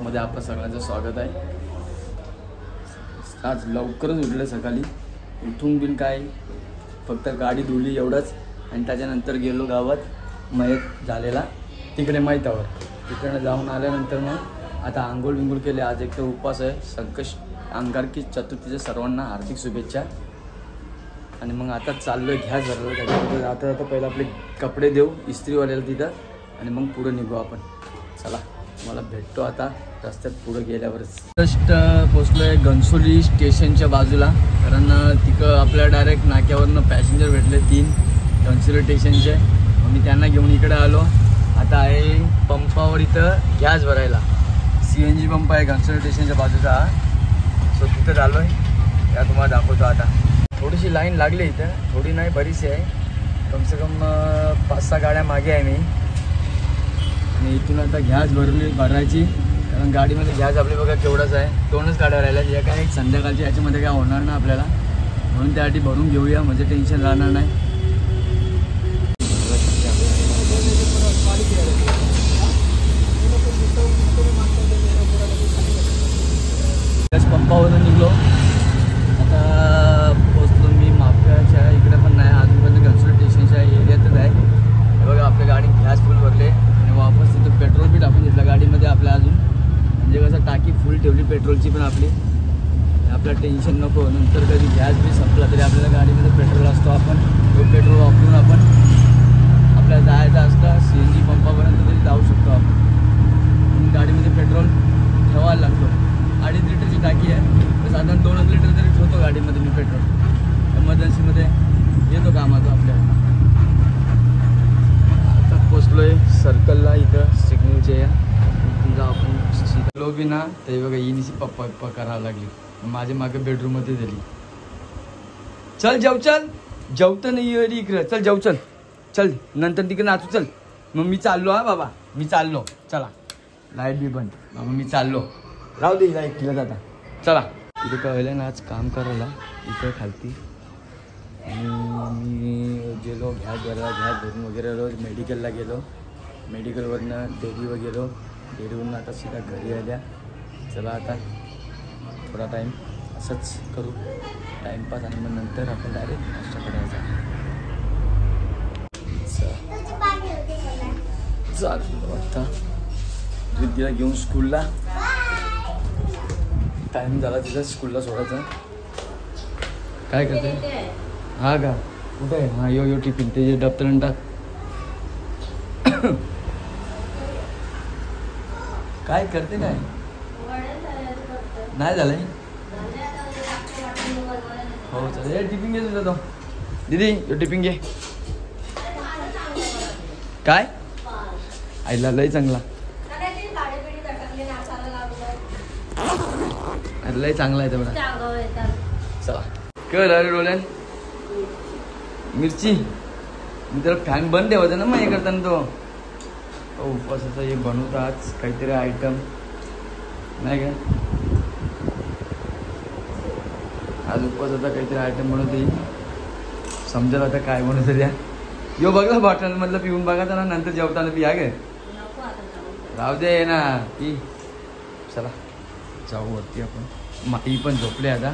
ब्लॉगमध्ये आपलं सगळ्यांचं स्वागत आहे। आज लवकरच उठले, सकाळी उठून बिन काय फक्त गाडी धुली एवढंच आणि त्याच्यानंतर गेलो गावात मयत झालेला तिकडे माहितावर। तिकडे जाऊन आल्यानंतर मग आता आंघोळ बिंघोळ केले। आज एक तर उपवास आहे, अंगारकी चतुर्थीच्या सर्वांना हार्दिक शुभेच्छा। आणि मग आता चाललो आहे गॅस भरायला। त्याच्यानंतर आता पहिलं आपले कपडे देऊ इस्त्रीवाल्याला तिथं आणि मग पुढे निघू आपण। चला मला भेटतो आता रस्त्यात पुढे गेल्यावरच। जस्ट पोचलो आहे घनसोली स्टेशनच्या बाजूला, कारण तिकडं आपल्याला डायरेक्ट नाक्यावरनं पॅसेंजर भेटले 3 घनसोली स्टेशनचे। मी त्यांना घेऊन इकडे आलो। आता आहे पंपावर इथं गॅस भरायला, CNG पंप आहे घनसोली स्टेशनच्या बाजूचा। सो तिथं आलो आहे, त्या तुम्हाला दाखवतो। आता थोडीशी लाईन लागली इथं, थोडी नाही बरीचशी आहे, कम से कम 5-6 गाड्या मागे आहे मी। आणि इथून आता गॅस भरायची, कारण गाडीमध्ये गॅस आपली बघा केवढाच आहे, 2च गाड्या राहिल्या। या काय एक संध्याकाळची, याच्यामध्ये काय होणार ना आपल्याला, म्हणून त्यासाठी भरून घेऊया म्हणजे टेन्शन राहणार नाही। गॅस पंपावरून निघलो, आता पोचलो मी माप्याच्या इकडे पण नाही, अजूनपर्यंत घनसोली स्टेशनच्या एरियातच आहे। हे बघा आपल्या गाडी गॅस फुल भरले आणि वापस तिथं पेट्रोल बी टाकून घेतलं गाडीमध्ये आपल्या अजून, म्हणजे कसं टाकी फुल ठेवली पेट्रोलची पण आपली, आपल्याला टेन्शन नको। नंतर कधी गॅस बी संपला तरी आपल्याला गाडीमध्ये पेट्रोल असतो, आपण तो पेट्रोल वापरून आपण आपल्याला जायचं असतं CNG पंपापर्यंत तरी जाऊ शकतो आपण। म्हणून गाडीमध्ये पेट्रोल ठेवायला लागतो। 2.5 लिटरची टाकी आहे, तर साधारण 2 लिटर तरी ठेवतो गाडीमध्ये मी पेट्रोल, एमर्जन्सीमध्ये येतो कामाचं आपल्याला। आता पोचलो आहे सर्कलला, इथं सिग्नलचे तुमचा आपण लो बी ना ते बघा इनिशी पप्पा करावं लागली, माझ्या मागे बेडरूममध्ये दिली। चल जाऊ, चल जेवतं नाही अरे इकडं, चल जाऊ, चल चल नंतर तिकडे नाचू, चल। मग मी चाललो हा बाबा, मी चाललो, चला लाईट बी बंद बाबा, मी चाललो, राहू दे लाईट तिला जाता, चला। तिथे कळलं ना आज काम करायला इथं खालती, आणि मी गेलो गॅस भरून वगैरे रोज मेडिकलला गेलो, मेडिकलवरनं डेअरीवर गेलो, डेअरीवरून आता सीधा घरी आल्या। चला आता थोडा टाईम असंच करू टाईमपास, आणि मग नंतर आपण डायरेक्ट नाश्ता करायचा। चाललो आता विद्याला घेऊन स्कूलला, टाईम झाला तिथं स्कूलला सोडायचा। काय करते हा का, कुठे आहे? हा यो टिफिन ते दप्तर टाक। काय करते काय नाही झालंय? हो चालेल, टिफिन घे तुझा तो दीदी, यो टिफिन घे। काय आईला लय चांगला, लय चांगला आहे तेवढा। चला कर अरे रोलन मिरची, मी त्याला फॅन बंद ठेवायचा ना मग हे करताना तो उपवासाचा हे बनवतो आज काहीतरी आयटम नाही का, आज उपवासाचा काहीतरी आयटम बनवते, समजेल आता काय बनवतं त्या। यो बघला बॉटल मधलं पिऊन बघा ना, नंतर जेवताना पिया गे, राहू दे ना पी। चला जाऊ वरती आपण। माई पण झोपले, आता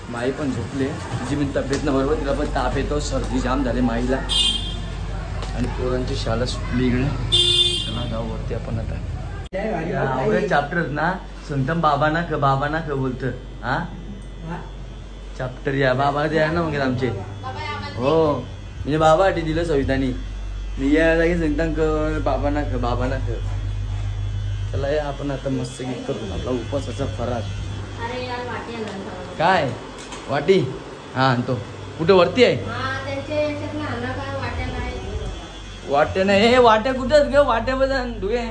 माई पण झोपले, तिची पण तब्येत न बरोबर, तिला पण ताप येतो, सर्दी जाम झाले माईला, आणि पोरांची शाळा सुटली इकडे। चला जाऊ वरती आपण आता। आवडे चॅप्टर ना संतम बाबा ना ख बोलतं, हा चॅप्टर या बाबा द्या ना मग आमचे, हो म्हणजे बाबा दिलं सवितानी, मी या जागी सांगता क बाबा ना ख। चला या आपण आता मस्त गीत करू आपला उपवासाचा फराळ। काय वाटी? हा आणतो। कुठे वरती आहे? वाट्या नाही, हे वाट्या कुठे ग, वाट्या बदल धुये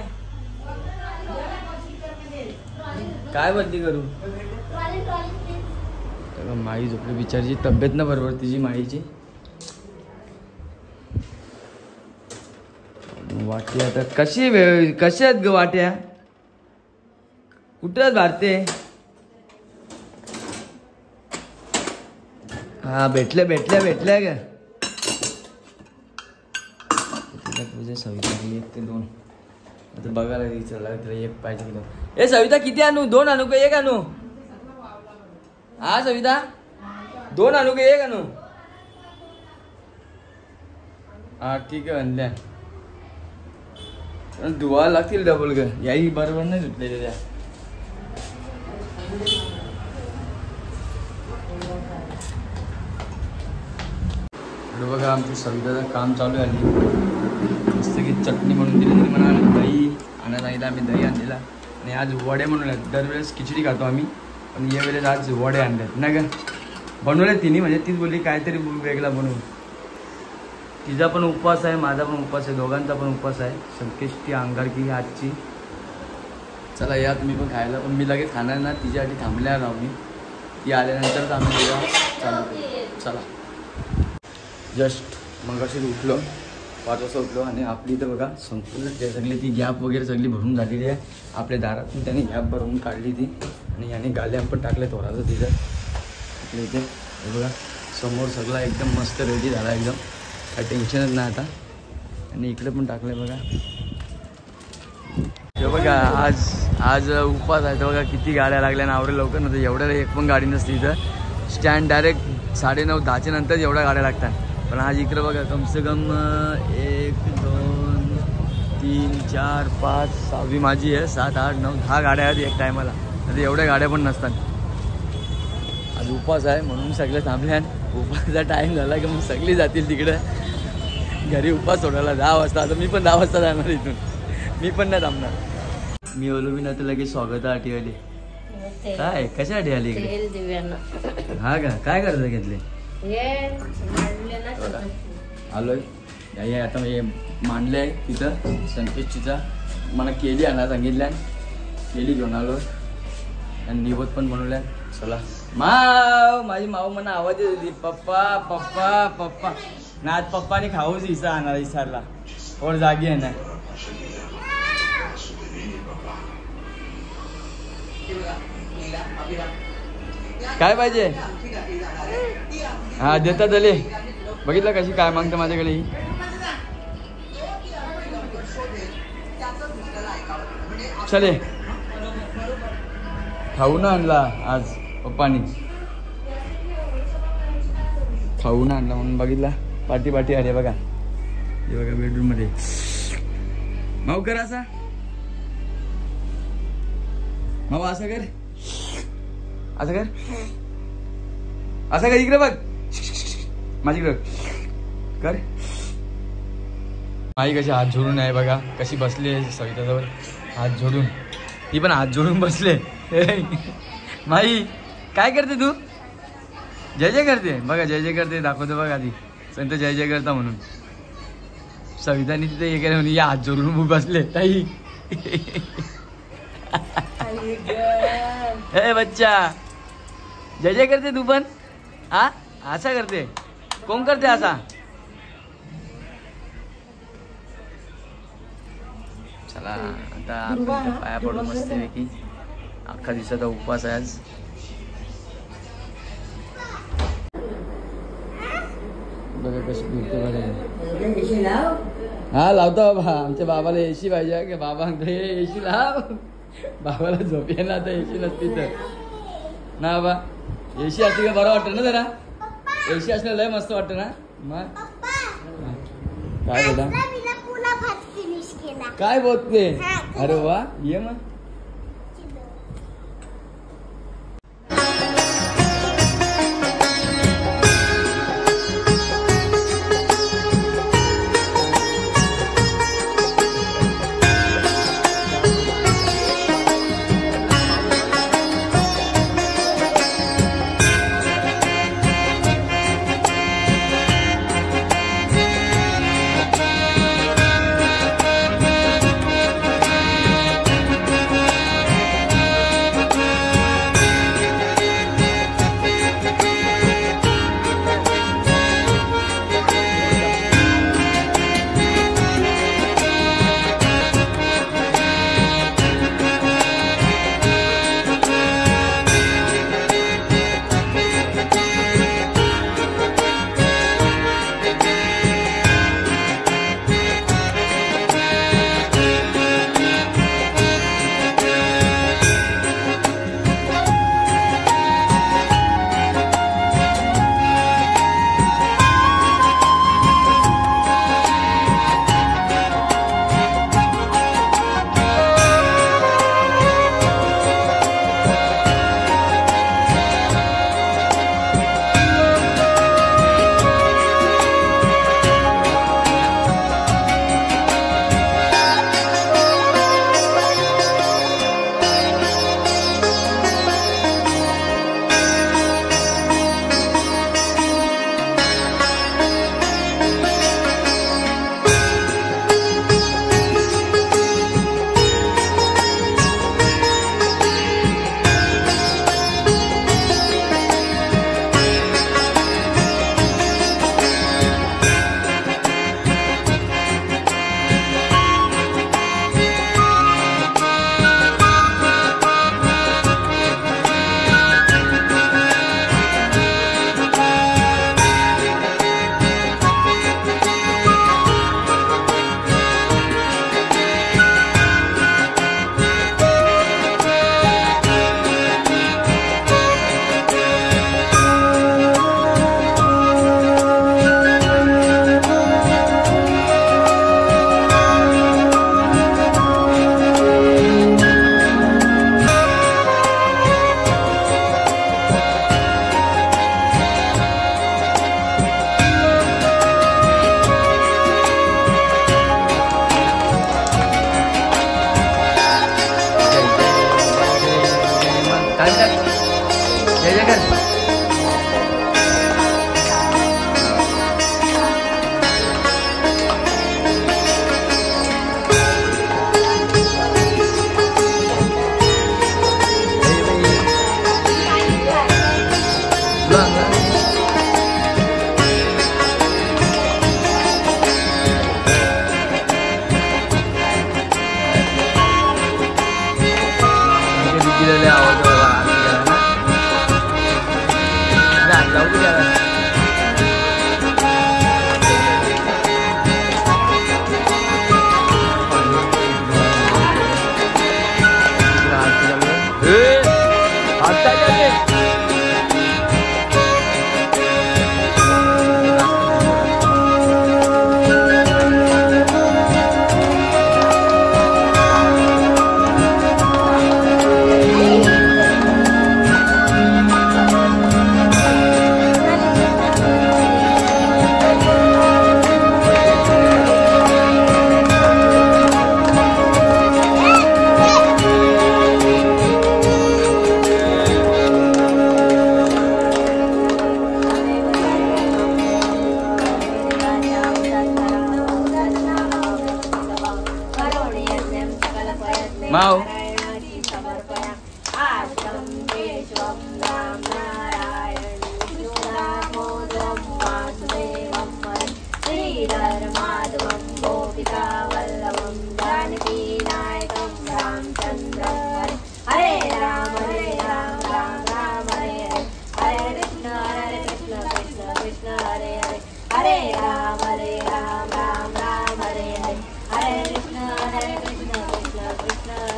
काय वरती करू? माई झोपली बिचारीची, तब्येत ना बरोबर तिची माईची। वाटी आता कशी आहेत ग वाट्या, कुठं भारते? हा भेटल्या ग, तुझ्या सविता 1 ते 2 आता बघायला विचारला तिला एक पाहिजे की 2. ए सविता किती आणू? 2 आणू का 1 आणू? हा सविता 2 आणू का 1 आणू? हा ठीक आहे आणल्या. धुवा लागतील डबल ग. याही बरोबर नाही धुतलेल्या त्या. बघा आमची सविताचं काम चालू आहे. मस्त की चटणी बनवून दिली तरी म्हणा. दही आणायला सांगितलं आम्ही, दही आणलेला. आणि आज वडे म्हणून दरवेळेस खिचडी खातो आम्ही, पण यावेळेस आज वडे आणलेत नाही का. बनवले तिने, म्हणजे तीच बोलली काहीतरी वेगळा बनवू. तिचा पण उपवास आहे, माझा पण उपवास आहे, दोघांचा पण उपवास आहे. संकेशची अंगारकी आजची. चला या तुम्ही पण खायला. पण मी लगेच खाणार ना, तिच्यासाठी थांबल्या राहू मी. ती आल्यानंतरच आम्ही जेव्हा चालू करू. चला. जस्ट मग अशीच उठलो, 5 वाजता उठलो. आणि आपली इथं बघा संपूर्ण सगळी ती गॅप वगैरे सगळी भरून झालेली आहे. आपल्या दारातून त्याने गॅप भरून काढली ती. आणि याने गाल्या पण टाकले थोडासा तिथं आपल्या इथे. हे बघा समोर सगळा एकदम मस्त रेडी झाला, एकदम काही टेन्शनच नाही आता. आणि इकडे पण टाकलं बघा. हे बघा आज उपवास आहे तर बघा किती गाड्या लागल्या ना. आवडे लवकर नव्हतं, एवढ्या एक पण गाडी नसते इथं. स्टँड डायरेक्ट 9:30 10च्या नंतर एवढ्या गाड्या लागतात. पण आज इकडं बघा कमसे कम 1 2 3 4 5 6वी माझी आहे. 7 8 9 10 गाड्या आहेत एक टायमाला. तर एवढ्या गाड्या पण नसतात. आज उपवास आहे म्हणून सगळे थांबले. उपवासाचा टाईम झाला की मग सगळी जातील तिकडं घरी उपवास सोडायला 10 वाजता. आता मी पण 10 वाजता जाणार इथून. मी पण नाही थांबणार. मी ओलो बी नाही तर लगेच स्वागतासाठी आली. काय कशासाठी आली इकडे? हा का काय करत घेतले? आलोय या आता हे मांडले आहे तिथं संकेशचीचा. मला केली आणा सांगितल्या, केली घेऊन आलो. आणि निवत पण बनवल्या. चला माव, माझी माऊ मला आवाज येते पप्पा पप्पा पप्पा. ना आज पप्पाने खाऊच हिस्सा आणणार इसारला. और जागी आहे ना. काय पाहिजे? हा देतात दले. बघितलं कशी काय मागतं माझ्याकडे ही. चले खाऊन आणला आज पप्पानी. खाऊन आणला म्हणून बघितला. पाठी पाठी आली बघा. हे बघा बेडरूम मध्ये. माऊ कर असा. माऊ असं कर, असं कर, असं कर. इकडे बघ माझीकडे कर. माई कशी हात जोडून आहे बघा. कशी बसली आहे सविताजवळ हात जोडून. ती पण हात जोडून बसले. माई काय करते तू? जय जय करते बघा. जय जय करते दाखवतो बघा. आधी संत जय जय करता म्हणून. सवितानी तिथे हे केलं म्हणून या हात जोडून बसले. ताई ए बच्चा जय जय करते तू पण? हा असा करते? कोण करते असा? चला आता आपण पाया पडून मस्त पैकी. अख्खा दिवसाचा उपवास आहे आज. बघा कशी फिरते बघा. हा लावतो बाबा. आमच्या बाबाला एसी पाहिजे की बाबा एसी लाव. बाबाला झोप येईल आता एसी नसती तर ना बाबा. एसी असली का बरं वाटतं ना जरा. एसी असलं लय मस्त वाटतं ना. मग काय बेटा काय बोलते? अरे वा ये मग. माव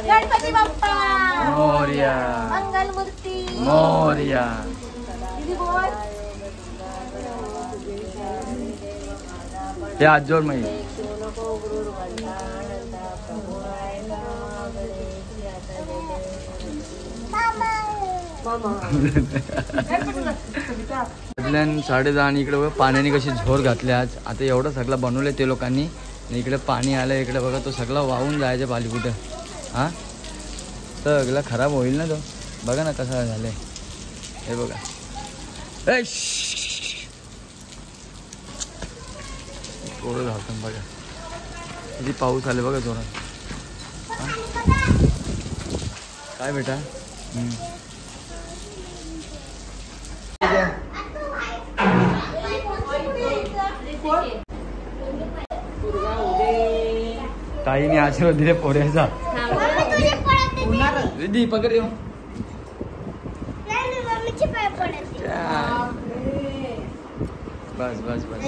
गणपती बाप्पा मोरया मंगलमूर्ती मोरया. हे आजोर माहिती बदल्यान 10:30 आणि इकडे बघा पाण्याने कशी झोर घातली आज. आता एवढं सगळं बनवलंय ते लोकांनी. इकडे पाणी आलं इकडे बघा तो सगळं वाहून जायचं पाली कुठं. हा सगळं खराब होईल ना तो. बघा ना कसं झालंय हे बघा. थोडं झालं बघा किती पाऊस आले बघा जोरात. काय बेटा ताईने आशीर्वाद दिले पोऱ्याचा. दीदी पकड येऊ. बस बस बस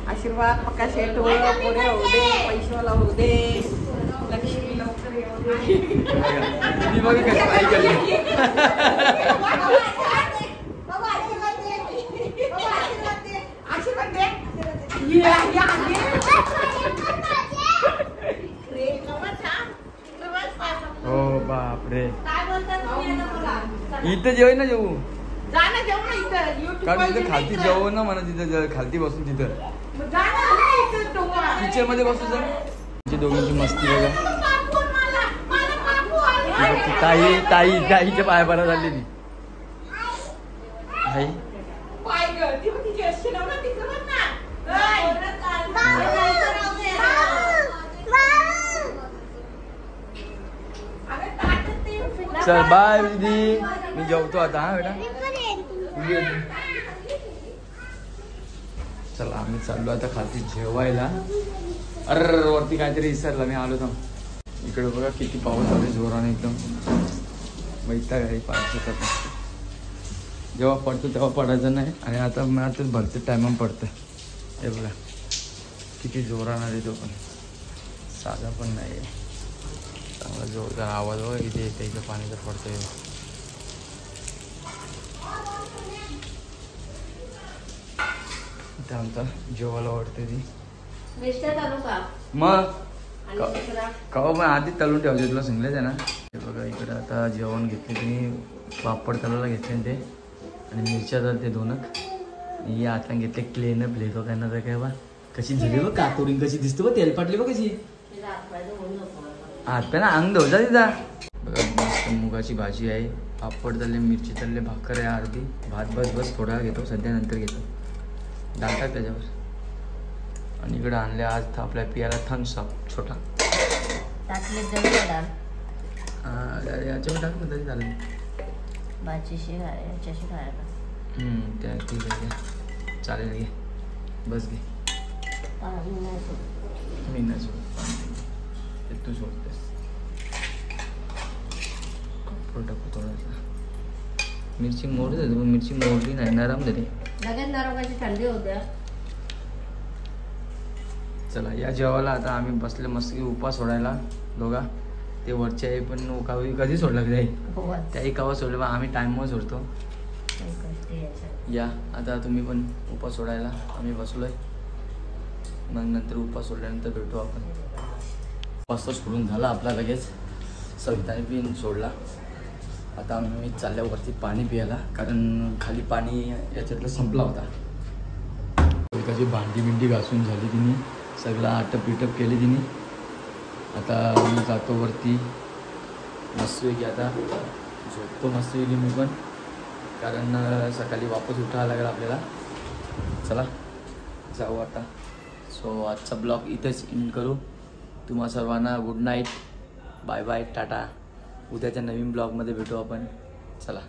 आशीर्वाद पक्का शेट हो, पोरे होऊ दे, पैशावाला होऊ दे, लक्ष्मी लवकर येऊ दे. बघा कसं काय केलं. आशीर्वाद दे. हो बापरे इथं जेवण ना जेवू जाणं जेवण इथं कारण तिथं खालती जेवण ना म्हणा. तिथं खालती बसून तिथं किचन मध्ये बसून दोघींची मस्ती बघा. ताई ताई ताईच्या पाया पडा झाली ती. आई चल बाय दीदी मी जेवतो आता. हा बेटा चल आम्ही चाललो आता खालती जेवायला. अरे वरती काहीतरी विसरला मी आलो थांब. इकडे बघा किती पाऊस आले जोराने एकदम. वैताग आहे पावसाचा. जेव्हा पडतो तेव्हा पडायचं नाही आणि आता मी आता भरते टायमा पडतं. हे बघा किती जोरानं आले तो पण साधा पण नाही आहे. चांगला जोरदार आवाज बघा किती येते इथं पाण्याचा पडतोय. आमचा जेवायला वाटते ती मग कवा मग आधी तळून ठेवते तुला सांगलेच आहे ना. हे बघा इकडे आता जेवण घेतले तुम्ही. पापड तळायला घेतले ते आणि मिरच्या तर ते दोनक. ही आता घेतले क्लेन प्लेटो काय ना तर काय बा कशी झाली बघ कातोरी कशी दिसते बघ. तेल पाटली बघ कशी. हात पे ना अंग धुजा तिचा. बघा मस्त मुगाची भाजी आहे, पापड तळले, मिरची तळले, भाकर आहे अर्धी, भात बस थोडा घेतो सध्या, नंतर घेतो. डाळ टाक त्याच्यावर. आणि इकडे आणले आज आपल्या पियाला थम्सअप छोटा. याच्यावर टाक ना तरी चालेल. त्या ठीक आहे चालेल. घे बस घे. मी नाही सोडत, तू सोडतेस. कपडा टाकू थोडासा. मिरची मोड झाली, मिरची मोडली नाही, नरम झाली. थंडी होत्या. चला या जेवायला आता आम्ही बसले मस्त उपास सोडायला दोघा. ते वरचे आहे पण कधी सोडलं त्याही कवा सोडलं, पण आम्ही टाईमवर सोडतो. या आता तुम्ही पण उपास सोडायला. आम्ही बसलोय, मग नंतर उपास सोडल्यानंतर भेटू आपण. उपास तर सोडून झाला आपला लगेच. सविताने पिन सोडला. आता आम्ही चालल्यावरती पाणी प्यायला, कारण खाली पाणी याच्यातलं संपला होता. सविताची भांडी बिंडी घासून झाली तिने, सगळं आटप बिटप केली तिने. आता मी जातो वरती मस्तपैकी. आता झोपतो मस्तपैकी मी पण, कारण सकाळी वापस उठावं लागेल आपल्याला. चला जाऊ आता. सो आजचा ब्लॉग इथेच एंड करू. तुम्हा सर्वांना good night, bye bye, tata. उद्याच्या नवीन ब्लॉगमध्ये भेटू आपण. चला.